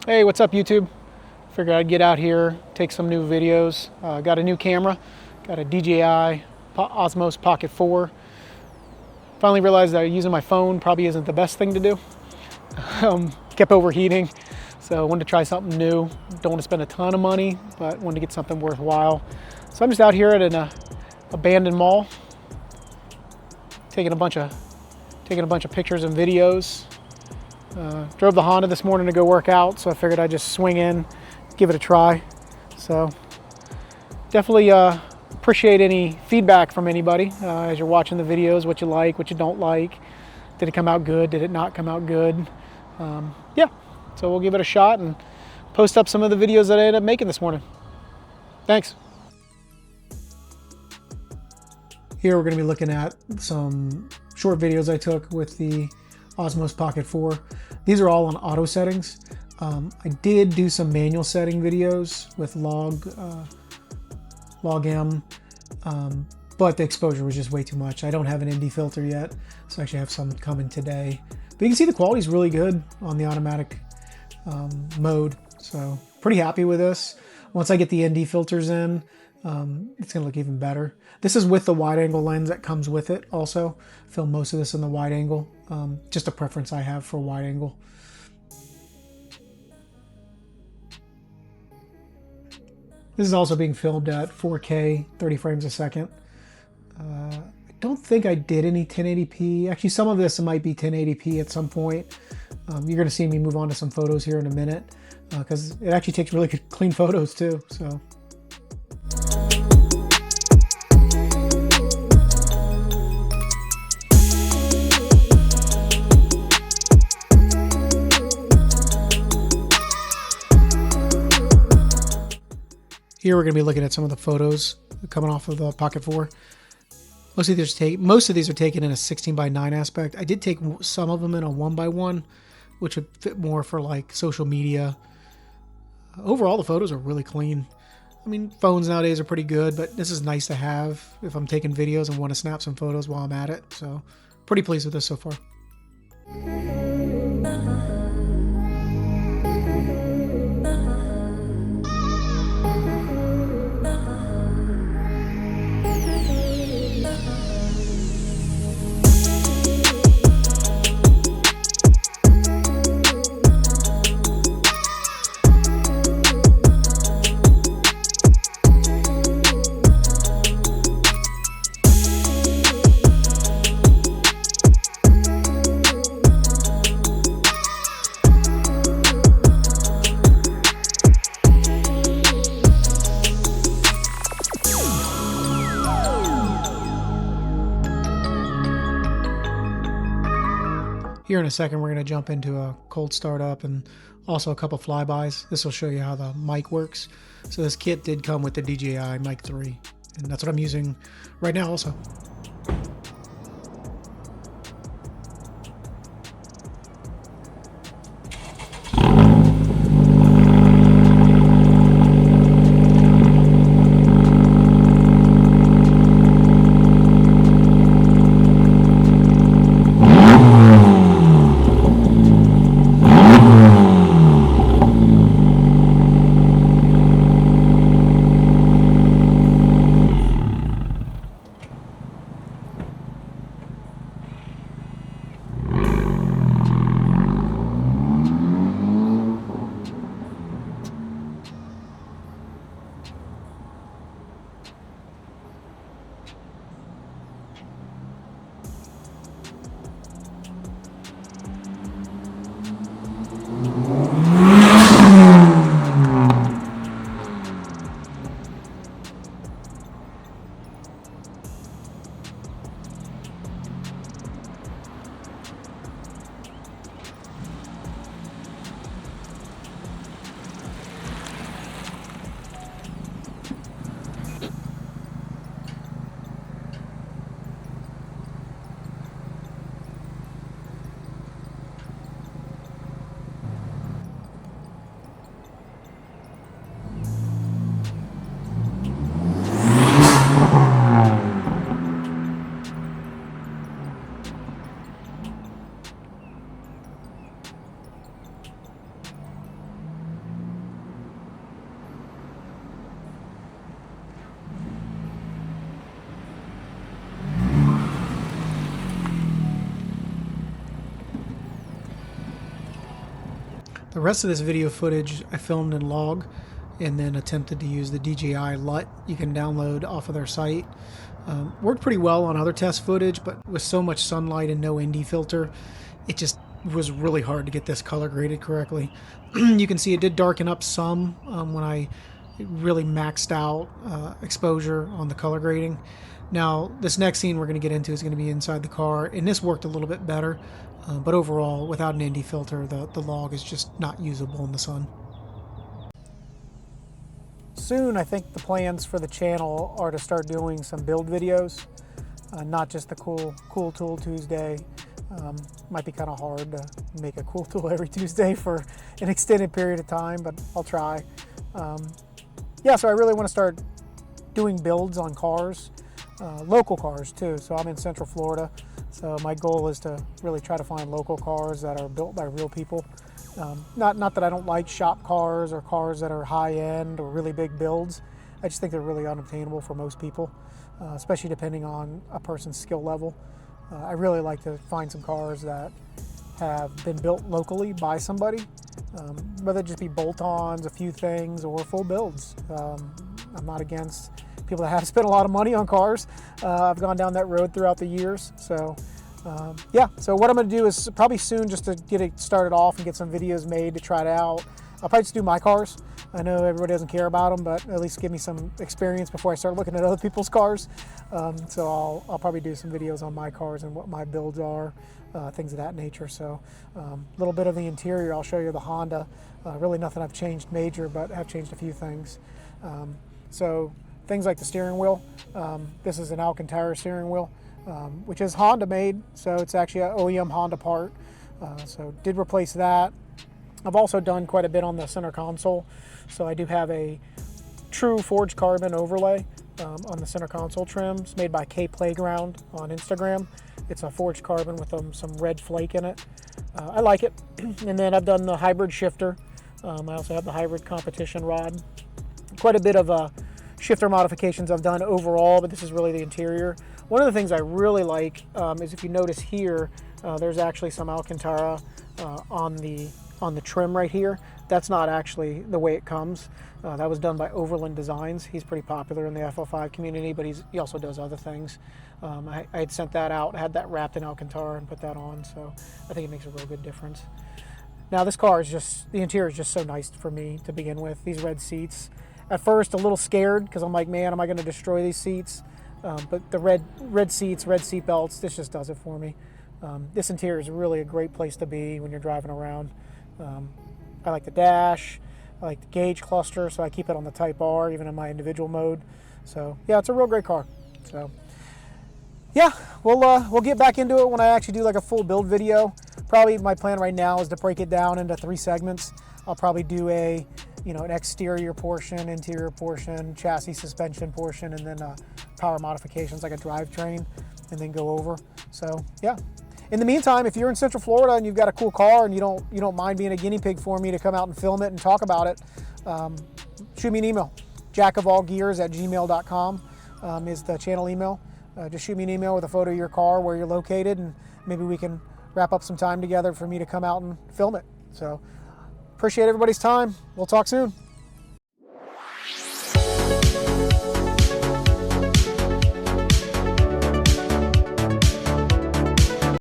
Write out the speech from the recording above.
Hey, what's up YouTube? Figured I'd get out here, take some new videos. Got a new camera, got a DJI OSMOS Pocket 4. Finally realized that using my phone probably isn't the best thing to do. Kept overheating, so I wanted to try something new. Don't want to spend a ton of money, but wanted to get something worthwhile. So I'm just out here at an abandoned mall, taking a bunch of pictures and videos. Drove the Honda this morning to go work out, so I figured I'd just swing in, give it a try. So definitely appreciate any feedback from anybody as you're watching the videos, what you like, what you don't like. Did it come out good? Did it not come out good? Yeah, so we'll give it a shot and post up some of the videos that I ended up making this morning. Thanks. Here we're going to be looking at some short videos I took with the OSMOS Pocket 4. These are all on auto settings. I did do some manual setting videos with log M, but the exposure was just way too much. I don't have an ND filter yet, so I actually have some coming today. But you can see the quality is really good on the automatic mode, so pretty happy with this. Once I get the ND filters in, it's going to look even better. This is with the wide angle lens that comes with it also. Film most of this in the wide angle. Just a preference I have for wide angle. This is also being filmed at 4K, 30 frames a second. I don't think I did any 1080p. Actually, some of this might be 1080p at some point. You're going to see me move on to some photos here in a minute because it actually takes really good, clean photos too. So. Here we're going to be looking at some of the photos coming off of the Pocket 4. Most of these are taken in a 16:9 aspect. I did take some of them in a 1:1, which would fit more for like social media. Overall, the photos are really clean. I mean, phones nowadays are pretty good, but this is nice to have if I'm taking videos and want to snap some photos while I'm at it. So, pretty pleased with this so far. Here in a second, we're going to jump into a cold startup and also a couple flybys. This will show you how the mic works. So this kit did come with the DJI Mic 3, and that's what I'm using right now also. The rest of this video footage I filmed in log and then attempted to use the DJI LUT you can download off of their site. Worked pretty well on other test footage, but with so much sunlight and no ND filter, it just was really hard to get this color graded correctly. You can see it did darken up some when I really maxed out exposure on the color grading. Now, this next scene we're going to get into is going to be inside the car, and this worked a little bit better, but overall, without an ND filter, the log is just not usable in the sun. Soon, I think the plans for the channel are to start doing some build videos, not just the cool tool Tuesday. Might be kind of hard to make a cool tool every Tuesday for an extended period of time, but I'll try. Yeah, so I really want to start doing builds on cars, local cars too. So I'm in Central Florida, so my goal is to really try to find local cars that are built by real people. Not that I don't like shop cars or cars that are high-end or really big builds. I just think they're really unobtainable for most people, especially depending on a person's skill level. I really like to find some cars that have been built locally by somebody, whether it just be bolt-ons, a few things, or full builds. I'm not against people that have spent a lot of money on cars. I've gone down that road throughout the years. So yeah, so what I'm going to do is probably soon, just to get it started off and get some videos made to try it out. I'll probably just do my cars. I know everybody doesn't care about them, but at least give me some experience before I start looking at other people's cars. So I'll probably do some videos on my cars and what my builds are, things of that nature. So a little bit of the interior, I'll show you the Honda. Really nothing I've changed major, but have changed a few things. So things like the steering wheel. This is an Alcantara steering wheel, which is Honda made, so it's actually an OEM Honda part. So did replace that. I've also done quite a bit on the center console. So I do have a true forged carbon overlay on the center console trims made by K Playground on Instagram. It's a forged carbon with some red flake in it. I like it. And then I've done the hybrid shifter. I also have the hybrid competition rod. Quite a bit of shifter modifications I've done overall, but this is really the interior. One of the things I really like is, if you notice here, there's actually some Alcantara on the trim right here. That's not actually the way it comes. That was done by Overland Designs. He's pretty popular in the FL5 community, but he also does other things. I had sent that out, had that wrapped in Alcantara and put that on, so I think it makes a real good difference. Now this car is just, the interior is just so nice for me to begin with. These red seats. At first a little scared, because I'm like, man, am I going to destroy these seats? But the red seats, red seat belts, this just does it for me. This interior is really a great place to be when you're driving around. I like the dash, I like the gauge cluster, so I keep it on the Type R, even in my individual mode. So yeah, it's a real great car. So yeah, we'll get back into it when I actually do like a full build video. Probably my plan right now is to break it down into 3 segments. I'll probably do an exterior portion, interior portion, chassis suspension portion, and then power modifications like a drivetrain, and then go over. So yeah. In the meantime, if you're in Central Florida and you've got a cool car and you don't mind being a guinea pig for me to come out and film it and talk about it, shoot me an email. jackofallgears@gmail.com is the channel email. Just shoot me an email with a photo of your car, where you're located, and maybe we can wrap up some time together for me to come out and film it. So appreciate everybody's time. We'll talk soon.